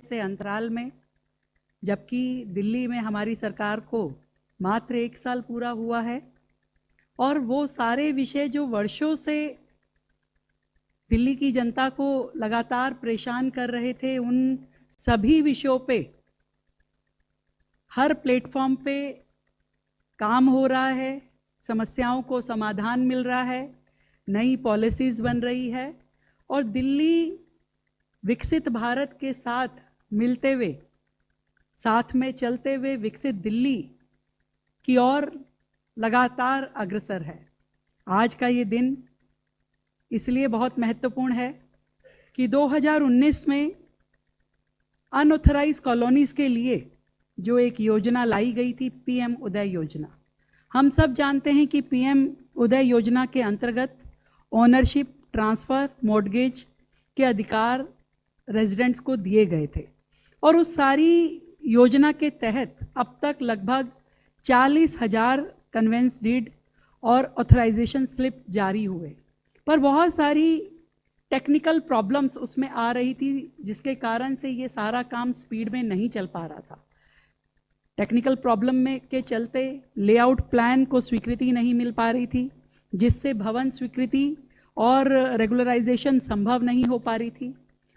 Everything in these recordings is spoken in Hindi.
से अंतराल में, जबकि दिल्ली में हमारी सरकार को मात्र 1 साल पूरा हुआ है, और वो सारे विषय जो वर्षों से दिल्ली की जनता को लगातार परेशान कर रहे थे, उन सभी विषयों पे हर प्लेटफॉर्म पे काम हो रहा है, समस्याओं को समाधान मिल रहा है, नई पॉलिसीज़ बन रही है, और दिल्ली विकसित भारत के साथ मिलते हुए, साथ में चलते हुए विकसित दिल्ली की ओर लगातार अग्रसर है। आज का ये दिन इसलिए बहुत महत्वपूर्ण है कि 2019 में अनऑथराइज कॉलोनीज़ के लिए जो एक योजना लाई गई थी, पीएम उदय योजना, हम सब जानते हैं कि पीएम उदय योजना के अंतर्गत ओनरशिप ट्रांसफ़र, मॉर्गेज के अधिकार रेजिडेंट्स को दिए गए थे, और उस सारी योजना के तहत अब तक लगभग 40,000 कन्वेंस डीड और ऑथराइजेशन स्लिप जारी हुए, पर बहुत सारी टेक्निकल प्रॉब्लम्स उसमें आ रही थी, जिसके कारण से ये सारा काम स्पीड में नहीं चल पा रहा था। टेक्निकल प्रॉब्लम में के चलते लेआउट प्लान को स्वीकृति नहीं मिल पा रही थी, जिससे भवन स्वीकृति और रेगुलराइजेशन संभव नहीं हो पा रही थी।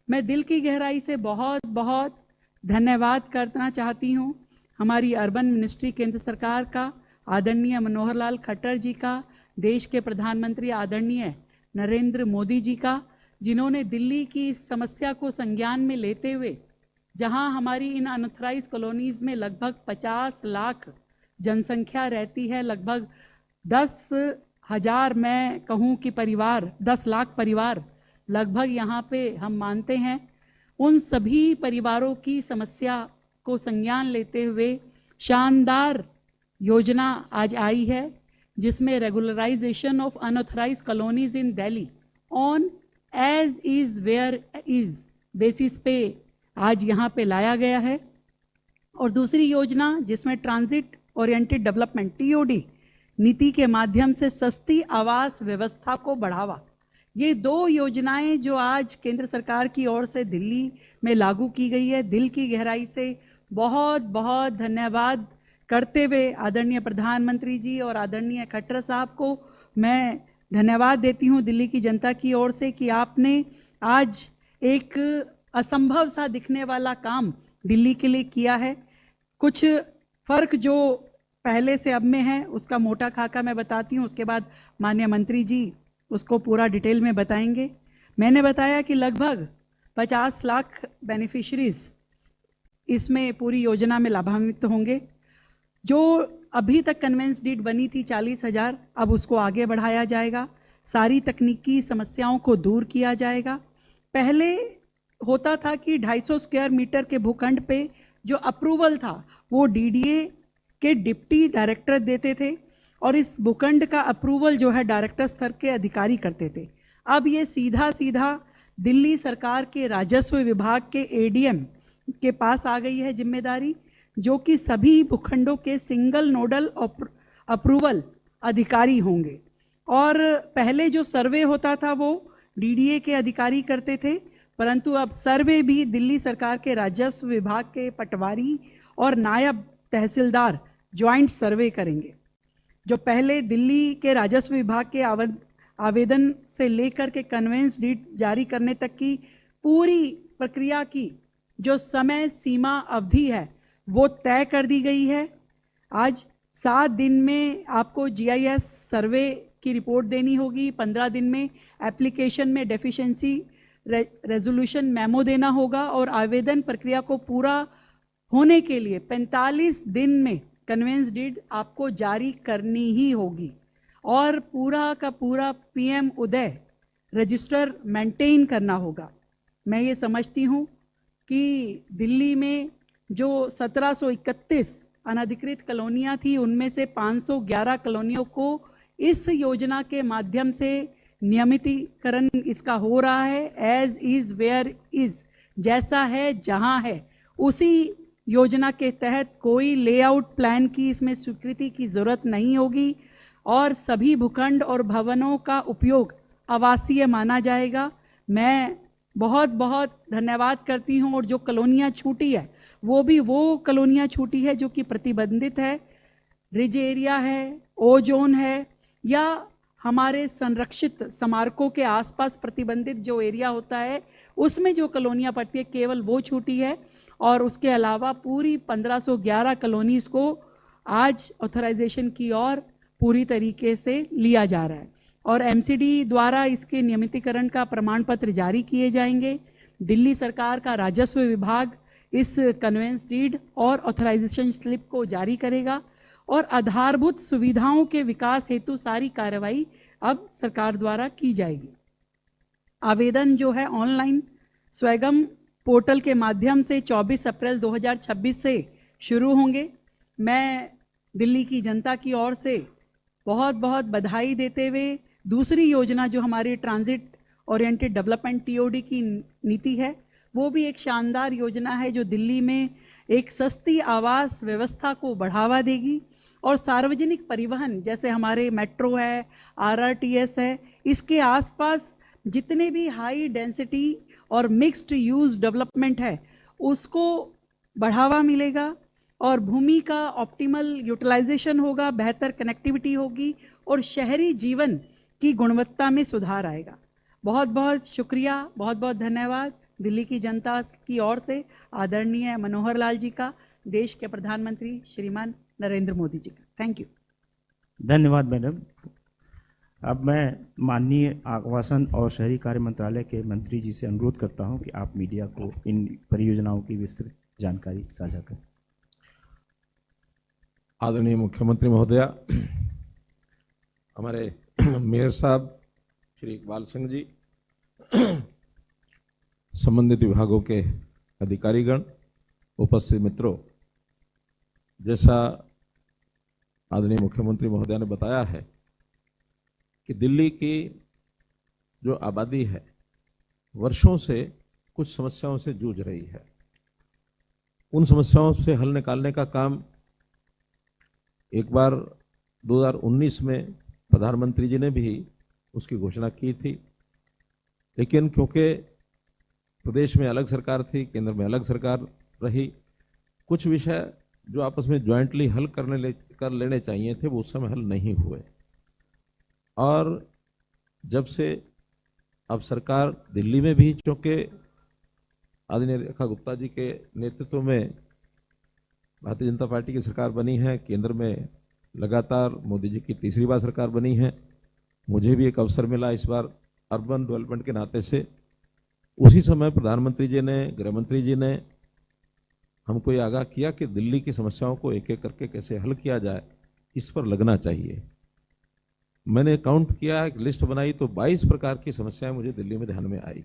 मैं दिल की गहराई से बहुत बहुत धन्यवाद करना चाहती हूँ हमारी अर्बन मिनिस्ट्री केंद्र सरकार का, आदरणीय मनोहर लाल खट्टर जी का, देश के प्रधानमंत्री आदरणीय नरेंद्र मोदी जी का, जिन्होंने दिल्ली की इस समस्या को संज्ञान में लेते हुए, जहां हमारी इन अनऑथराइज कॉलोनीज़ में लगभग 50 लाख जनसंख्या रहती है, लगभग 10,000 मैं कहूं कि परिवार, 10 लाख परिवार लगभग यहाँ पे हम मानते हैं, उन सभी परिवारों की समस्या को संज्ञान लेते हुए शानदार योजना आज आई है, जिसमें regularisation of unauthorised colonies in Delhi on as is where is basis पे आज यहाँ पे लाया गया है। और दूसरी योजना जिसमें ट्रांजिट ओरिएंटेड डेवलपमेंट टीओडी नीति के माध्यम से सस्ती आवास व्यवस्था को बढ़ावा, ये 2 योजनाएं जो आज केंद्र सरकार की ओर से दिल्ली में लागू की गई है, दिल की गहराई से बहुत बहुत धन्यवाद करते हुए आदरणीय प्रधानमंत्री जी और आदरणीय खट्टर साहब को मैं धन्यवाद देती हूँ दिल्ली की जनता की ओर से कि आपने आज एक असंभव सा दिखने वाला काम दिल्ली के लिए किया है। कुछ फ़र्क जो पहले से अब में है उसका मोटा खाका मैं बताती हूँ, उसके बाद माननीय मंत्री जी उसको पूरा डिटेल में बताएंगे। मैंने बताया कि लगभग 50 लाख बेनिफिशरीज इसमें पूरी योजना में लाभान्वित होंगे। जो अभी तक कन्वेंस डीड बनी थी 40,000, अब उसको आगे बढ़ाया जाएगा, सारी तकनीकी समस्याओं को दूर किया जाएगा। पहले होता था कि 250 स्क्वायर मीटर के भूखंड पे जो अप्रूवल था वो डीडीए के डिप्टी डायरेक्टर देते थे, और इस भूखंड का अप्रूवल जो है डायरेक्टर स्तर के अधिकारी करते थे। अब ये सीधा सीधा दिल्ली सरकार के राजस्व विभाग के एडीएम के पास आ गई है जिम्मेदारी, जो कि सभी भूखंडों के सिंगल नोडल अप्रूवल अधिकारी होंगे। और पहले जो सर्वे होता था वो डीडीए के अधिकारी करते थे, परंतु अब सर्वे भी दिल्ली सरकार के राजस्व विभाग के पटवारी और नायब तहसीलदार ज्वाइंट सर्वे करेंगे। जो पहले दिल्ली के राजस्व विभाग के आवेदन से लेकर के कन्वेंस डीड जारी करने तक की पूरी प्रक्रिया की जो समय सीमा अवधि है वो तय कर दी गई है। आज 7 दिन में आपको जीआईएस सर्वे की रिपोर्ट देनी होगी, 15 दिन में एप्लीकेशन में डेफिशिएंसी रेजोल्यूशन मेमो देना होगा, और आवेदन प्रक्रिया को पूरा होने के लिए 45 दिन में कन्वेंस डीड आपको जारी करनी ही होगी, और पूरा का पूरा पीएम उदय रजिस्टर मेंटेन करना होगा। मैं ये समझती हूँ कि दिल्ली में जो 1731 अनधिकृत कॉलोनियाँ थी, उनमें से 511 कॉलोनियों को इस योजना के माध्यम से नियमितीकरण इसका हो रहा है। एज इज़ वेयर इज़, जैसा है जहाँ है, उसी योजना के तहत कोई लेआउट प्लान की इसमें स्वीकृति की ज़रूरत नहीं होगी, और सभी भूखंड और भवनों का उपयोग आवासीय माना जाएगा। मैं बहुत बहुत धन्यवाद करती हूँ। और जो कॉलोनियाँ छूटी है वो भी वो कॉलोनियाँ छूटी है जो कि प्रतिबंधित है, रिज एरिया है, ओ जोन है, या हमारे संरक्षित स्मारकों के आसपास प्रतिबंधित जो एरिया होता है उसमें जो कॉलोनियाँ पड़ती है केवल वो छूटी है। और उसके अलावा पूरी 1511 कॉलोनीज़ को आज ऑथराइजेशन की ओर पूरी तरीके से लिया जा रहा है और एमसीडी द्वारा इसके नियमितीकरण का प्रमाण पत्र जारी किए जाएंगे। दिल्ली सरकार का राजस्व विभाग इस कन्वेंस डीड और ऑथराइजेशन स्लिप को जारी करेगा और आधारभूत सुविधाओं के विकास हेतु सारी कार्रवाई अब सरकार द्वारा की जाएगी। आवेदन जो है ऑनलाइन स्वैगम पोर्टल के माध्यम से 24 अप्रैल 2026 से शुरू होंगे। मैं दिल्ली की जनता की ओर से बहुत बहुत बधाई देते हुए दूसरी योजना जो हमारी ट्रांजिट ओरिएंटेड डेवलपमेंट टीओडी की नीति है वो भी एक शानदार योजना है जो दिल्ली में एक सस्ती आवास व्यवस्था को बढ़ावा देगी और सार्वजनिक परिवहन जैसे हमारे मेट्रो है, आरआरटीएस है, इसके आसपास जितने भी हाई डेंसिटी और मिक्स्ड यूज डेवलपमेंट है उसको बढ़ावा मिलेगा और भूमि का ऑप्टिमल यूटिलाइजेशन होगा, बेहतर कनेक्टिविटी होगी और शहरी जीवन की गुणवत्ता में सुधार आएगा। बहुत बहुत शुक्रिया, बहुत बहुत धन्यवाद दिल्ली की जनता की ओर से आदरणीय मनोहर लाल जी का, देश के प्रधानमंत्री श्रीमान नरेंद्र मोदी जी का। Thank you. धन्यवाद मैडम। अब मैं माननीय आवासन और शहरी कार्य मंत्रालय के मंत्री जी से अनुरोध करता हूं कि आप मीडिया को इन परियोजनाओं की विस्तृत जानकारी साझा करें। आदरणीय मुख्यमंत्री महोदया, हमारे मेयर साहब श्री इकबाल सिंह जी, संबंधित विभागों के अधिकारीगण, उपस्थित मित्रों, जैसा आदरणीय मुख्यमंत्री महोदया ने बताया है कि दिल्ली की जो आबादी है वर्षों से कुछ समस्याओं से जूझ रही है। उन समस्याओं से हल निकालने का काम एक बार 2019 में प्रधानमंत्री जी ने भी उसकी घोषणा की थी, लेकिन क्योंकि प्रदेश में अलग सरकार थी, केंद्र में अलग सरकार रही, कुछ विषय जो आपस में ज्वाइंटली हल कर लेने चाहिए थे वो उस समय हल नहीं हुए। और जब से अब सरकार दिल्ली में भी, चूँकि आदरणीय रेखा गुप्ता जी के नेतृत्व में भारतीय जनता पार्टी की सरकार बनी है, केंद्र में लगातार मोदी जी की तीसरी बार सरकार बनी है, मुझे भी एक अवसर मिला इस बार अर्बन डेवलपमेंट के नाते से। उसी समय प्रधानमंत्री जी ने, गृह मंत्री जी ने हमको ये आगाह किया कि दिल्ली की समस्याओं को एक एक करके कैसे हल किया जाए, इस पर लगना चाहिए। मैंने काउंट किया, एक लिस्ट बनाई तो 22 प्रकार की समस्याएं मुझे दिल्ली में ध्यान में आई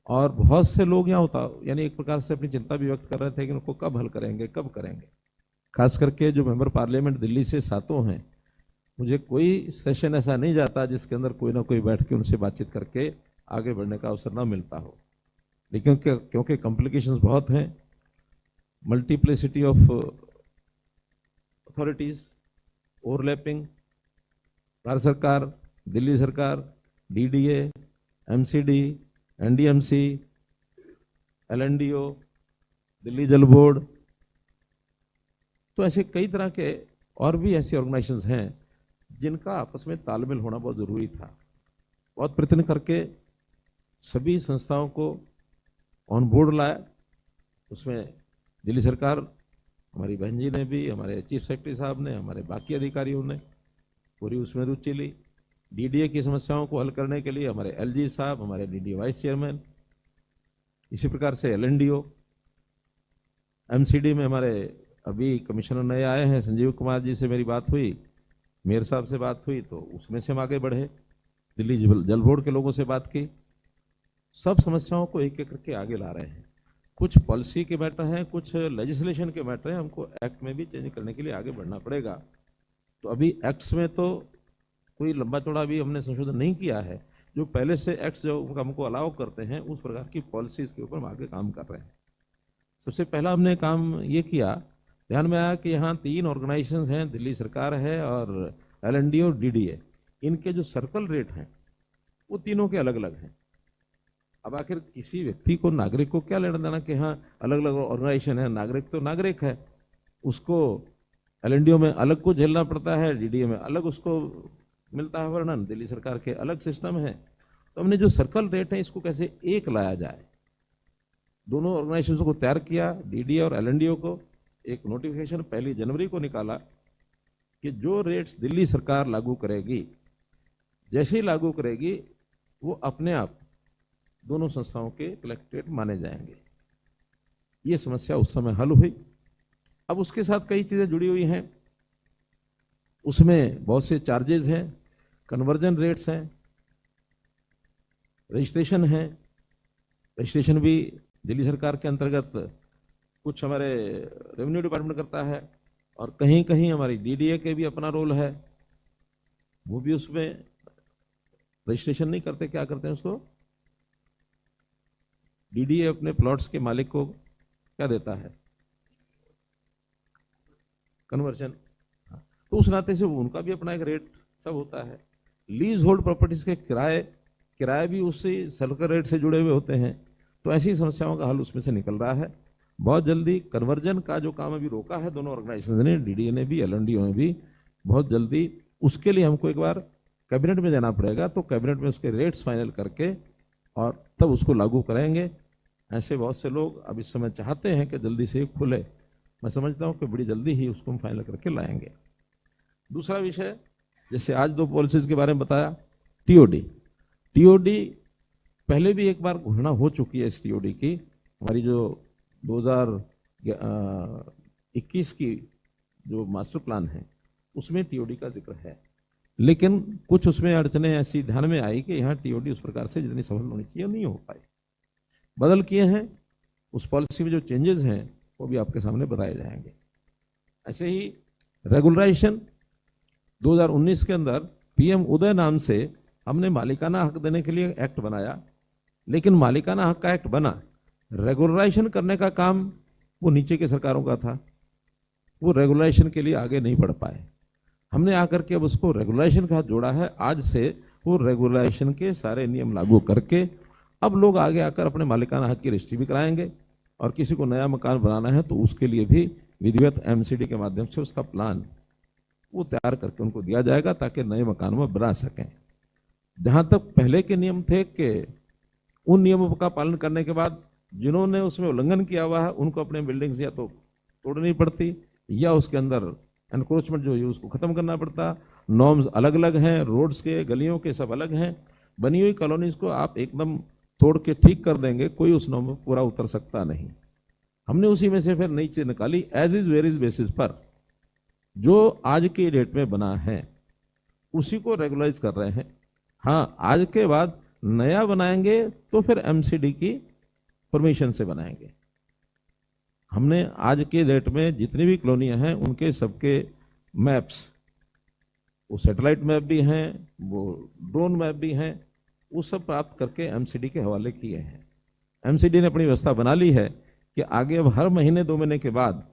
और बहुत से लोग यहाँ होता यानी एक प्रकार से अपनी चिंता भी व्यक्त कर रहे थे कि उनको कब हल करेंगे, कब करेंगे। खास करके जो मेंबर पार्लियामेंट दिल्ली से 7 हैं, मुझे कोई सेशन ऐसा नहीं जाता जिसके अंदर कोई ना कोई बैठ के उनसे बातचीत करके आगे बढ़ने का अवसर ना मिलता हो। लेकिन क्योंकि कॉम्प्लिकेशंस बहुत हैं, multiplicity of authorities, overlapping, Bharat सरकार, दिल्ली सरकार, डीडीए, एमसीडी, एनडीएमसी, एलएनडीओ, दिल्ली जल बोर्ड, तो ऐसे कई तरह के और भी ऐसी ऑर्गेनाइजेशंस हैं जिनका आपस में तालमेल होना बहुत ज़रूरी था। बहुत प्रयत्न करके सभी संस्थाओं को ऑन बोर्ड लाया। उसमें दिल्ली सरकार, हमारी बहन जी ने भी, हमारे चीफ सेक्रेटरी साहब ने, हमारे बाकी अधिकारियों ने पूरी उसमें रुचि ली। डीडीए की समस्याओं को हल करने के लिए हमारे एलजी साहब, हमारे डीडीए वाइस चेयरमैन, इसी प्रकार से एलएनडीओ, एमसीडी में हमारे अभी कमिश्नर नए आए हैं संजीव कुमार जी से मेरी बात हुई, मेयर साहब से बात हुई, तो उसमें से हम आगे बढ़े। दिल्ली जल बोर्ड के लोगों से बात की। सब समस्याओं को एक एक करके आगे ला रहे हैं। कुछ पॉलिसी के मैटर हैं, कुछ लेजिस्लेशन के मैटर हैं, हमको एक्ट में भी चेंज करने के लिए आगे बढ़ना पड़ेगा। तो अभी एक्ट्स में तो कोई लंबा चौड़ा भी हमने संशोधन नहीं किया है। जो पहले से एक्ट्स जो हमको अलाउ करते हैं उस प्रकार की पॉलिसीज़ के ऊपर हम आगे काम कर रहे हैं। सबसे पहला हमने काम ये किया, ध्यान में आया कि यहाँ 3 ऑर्गेनाइजेशंस हैं, दिल्ली सरकार है और एलएनडीओ और डीडीए, इनके जो सर्कल रेट हैं वो तीनों के अलग अलग हैं। अब आखिर किसी व्यक्ति को, नागरिक को क्या लेना देना कि हाँ अलग अलग ऑर्गेनाइजेशन है, नागरिक तो नागरिक है, उसको एलएनडीओ में अलग को झेलना पड़ता है, डीडीए में अलग उसको मिलता है वर्णन, दिल्ली सरकार के अलग सिस्टम है। तो हमने जो सर्कल रेट है इसको कैसे एक लाया जाए, दोनों ऑर्गेनाइजेशन को तैयार किया, डीडीए और एलएनडीओ को। एक नोटिफिकेशन 1 जनवरी को निकाला कि जो रेट्स दिल्ली सरकार लागू करेगी, जैसे ही लागू करेगी वो अपने आप दोनों संस्थाओं के कलेक्टेड माने जाएंगे। ये समस्या उस समय हल हुई। अब उसके साथ कई चीज़ें जुड़ी हुई हैं, उसमें बहुत से चार्जेस हैं, कन्वर्जन रेट्स हैं, रजिस्ट्रेशन है। रजिस्ट्रेशन भी दिल्ली सरकार के अंतर्गत कुछ हमारे रेवेन्यू डिपार्टमेंट करता है और कहीं कहीं हमारी डीडीए के भी अपना रोल है, वो भी उसमें रजिस्ट्रेशन नहीं करते। क्या करते हैं उसको, डीडीए अपने प्लॉट्स के मालिक को क्या देता है, कन्वर्जन। तो उस नाते से उनका भी अपना एक रेट सब होता है। लीज होल्ड प्रॉपर्टीज के किराए भी उससे सर्कल रेट से जुड़े हुए होते हैं। तो ऐसी समस्याओं का हल उसमें से निकल रहा है। बहुत जल्दी कन्वर्जन का जो काम अभी रोका है दोनों ऑर्गेनाइजेशन ने, डीडीए ने भी, एलएनडीओ ने भी, बहुत जल्दी उसके लिए हमको एक बार कैबिनेट में जाना पड़ेगा। तो कैबिनेट में उसके रेट्स फाइनल करके और तब उसको लागू करेंगे। ऐसे बहुत से लोग अब इस समय चाहते हैं कि जल्दी से खुले। मैं समझता हूँ कि बड़ी जल्दी ही उसको हम फाइनल करके लाएंगे। दूसरा विषय, जैसे आज 2 पॉलिसीज के बारे में बताया, टीओडी पहले भी एक बार घोषणा हो चुकी है। इस टीओडी की हमारी जो 2021 की जो मास्टर प्लान है उसमें टीओडी का जिक्र है, लेकिन कुछ उसमें अड़चने ऐसी ध्यान में आई कि यहाँ टीओडी उस प्रकार से जितनी सफल होनी चाहिए नहीं हो पाई, बदल किए हैं। उस पॉलिसी में जो चेंजेस हैं वो भी आपके सामने बताए जाएंगे। ऐसे ही रेगुलराइजेशन 2019 के अंदर पीएम उदय नाम से हमने मालिकाना हक देने के लिए एक्ट बनाया, लेकिन मालिकाना हक का एक्ट बना, रेगुलराइजेशन करने का काम वो नीचे की सरकारों का था, वो रेगुलराइजेशन के लिए आगे नहीं बढ़ पाए। हमने आकर के अब उसको रेगुलराइजेशन का हाथ जोड़ा है। आज से वो रेगुलराइजेशन के सारे नियम लागू करके अब लोग आगे आकर अपने मालिकाना हक की रजिस्ट्री भी कराएंगे और किसी को नया मकान बनाना है तो उसके लिए भी विधिवत एमसीडी के माध्यम से उसका प्लान वो तैयार करके उनको दिया जाएगा ताकि नए मकानों में बना सकें। जहाँ तक पहले के नियम थे कि उन नियमों का पालन करने के बाद जिन्होंने उसमें उल्लंघन किया हुआ है उनको अपने बिल्डिंग्स या तो तोड़नी पड़ती या उसके अंदर एनक्रोचमेंट जो है उसको खत्म करना पड़ता। नॉर्म्स अलग अलग हैं, रोड्स के, गलियों के सब अलग हैं। बनी हुई कॉलोनीज को आप एकदम तोड़ के ठीक कर देंगे, कोई उस नॉर्म में पूरा उतर सकता नहीं। हमने उसी में से फिर नई चीज निकाली, as is where is basis पर जो आज के डेट में बना है उसी को रेगुलराइज कर रहे हैं। हाँ, आज के बाद नया बनाएंगे तो फिर एमसीडी की परमिशन से बनाएंगे। हमने आज के डेट में जितनी भी कॉलोनियां हैं उनके सबके मैप्स, वो सैटेलाइट मैप भी हैं, वो ड्रोन मैप भी हैं, वो सब प्राप्त करके एमसीडी के हवाले किए हैं। एमसीडी ने अपनी व्यवस्था बना ली है कि आगे अब हर महीने 2 महीने के बाद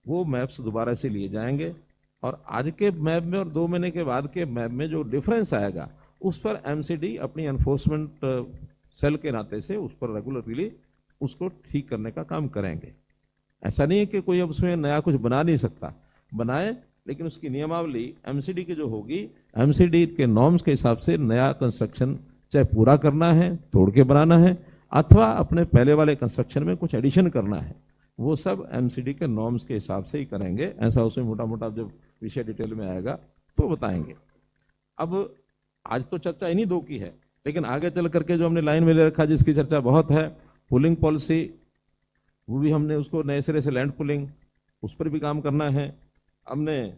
वो मैप्स दोबारा से लिए जाएंगे और आज के मैप में और 2 महीने के बाद के मैप में जो डिफरेंस आएगा उस पर एमसीडी अपनी एनफोर्समेंट सेल के नाते से उस पर रेगुलरली उसको ठीक करने का काम करेंगे। ऐसा नहीं है कि कोई अब उसमें नया कुछ बना नहीं सकता, बनाए, लेकिन उसकी नियमावली एमसीडी की जो होगी, एमसीडी के नॉर्म्स के हिसाब से नया कंस्ट्रक्शन चाहे पूरा करना है, तोड़ के बनाना है, अथवा अपने पहले वाले कंस्ट्रक्शन में कुछ एडिशन करना है, वो सब एमसीडी के नॉर्म्स के हिसाब से ही करेंगे। ऐसा उसमें मोटा मोटा जब विषय डिटेल में आएगा तो बताएंगे। अब आज तो चर्चा इन्हीं 2 की है, लेकिन आगे चल करके जो हमने लाइन में ले रखा जिसकी चर्चा बहुत है, पुलिंग पॉलिसी, वो भी हमने उसको नए सिरे से लैंड पुलिंग, उस पर भी काम करना है। हमने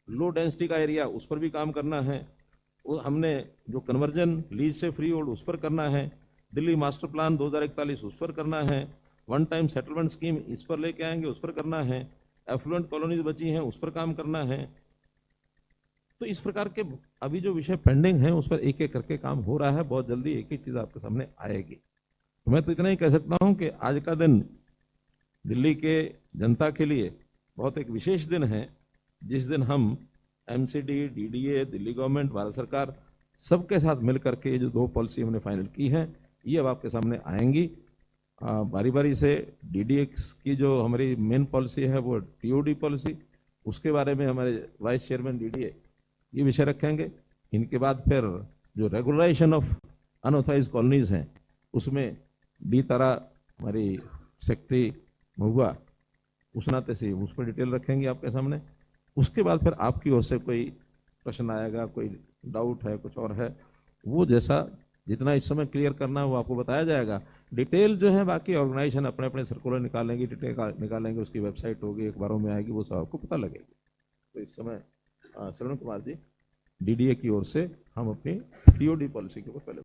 लो डेंसिटी का एरिया, उस पर भी काम करना है। हमने जो कन्वर्जन लीज से फ्री होल्ड, उस पर करना है। दिल्ली मास्टर प्लान 2041, उस पर करना है। वन टाइम सेटलमेंट स्कीम, इस पर लेके आएंगे, उस पर करना है। एफ्लुएंट कॉलोनीज बची हैं, उस पर काम करना है। तो इस प्रकार के अभी जो विषय पेंडिंग है उस पर एक एक करके काम हो रहा है। बहुत जल्दी एक एक चीज आपके सामने आएगी। तो मैं तो इतना ही कह सकता हूं कि आज का दिन दिल्ली के जनता के लिए बहुत एक विशेष दिन है, जिस दिन हम MCD, DDA, Delhi government, Bharat सरकार सबके साथ मिल करके ये जो 2 पॉलिसी हमने फाइनल की है ये अब आपके सामने आएंगी। बारी बारी से डीडीएक्स की जो हमारी मेन पॉलिसी है वो टीओडी पॉलिसी, उसके बारे में हमारे वाइस चेयरमैन डीडीए ये विषय रखेंगे। इनके बाद फिर जो रेगुलराइजेशन ऑफ अनऑथराइज कॉलोनीज हैं उसमें डी तारा हमारी सेक्रेटरी महुआ उस नाते से उस पर डिटेल रखेंगे आपके सामने। उसके बाद फिर आपकी ओर से कोई प्रश्न आएगा, कोई डाउट है, कुछ और है, वो जैसा जितना इस समय क्लियर करना है वो आपको बताया जाएगा। डिटेल जो है बाकी ऑर्गेनाइजेशन अपने अपने सर्कुलर निकालेंगे, डिटेल निकालेंगे, उसकी वेबसाइट होगी, अखबारों में आएगी, वो सब आपको पता लगेगी। तो इस समय श्रवण कुमार जी डीडीए की ओर से हम अपनी टीओडी पॉलिसी के ऊपर पहले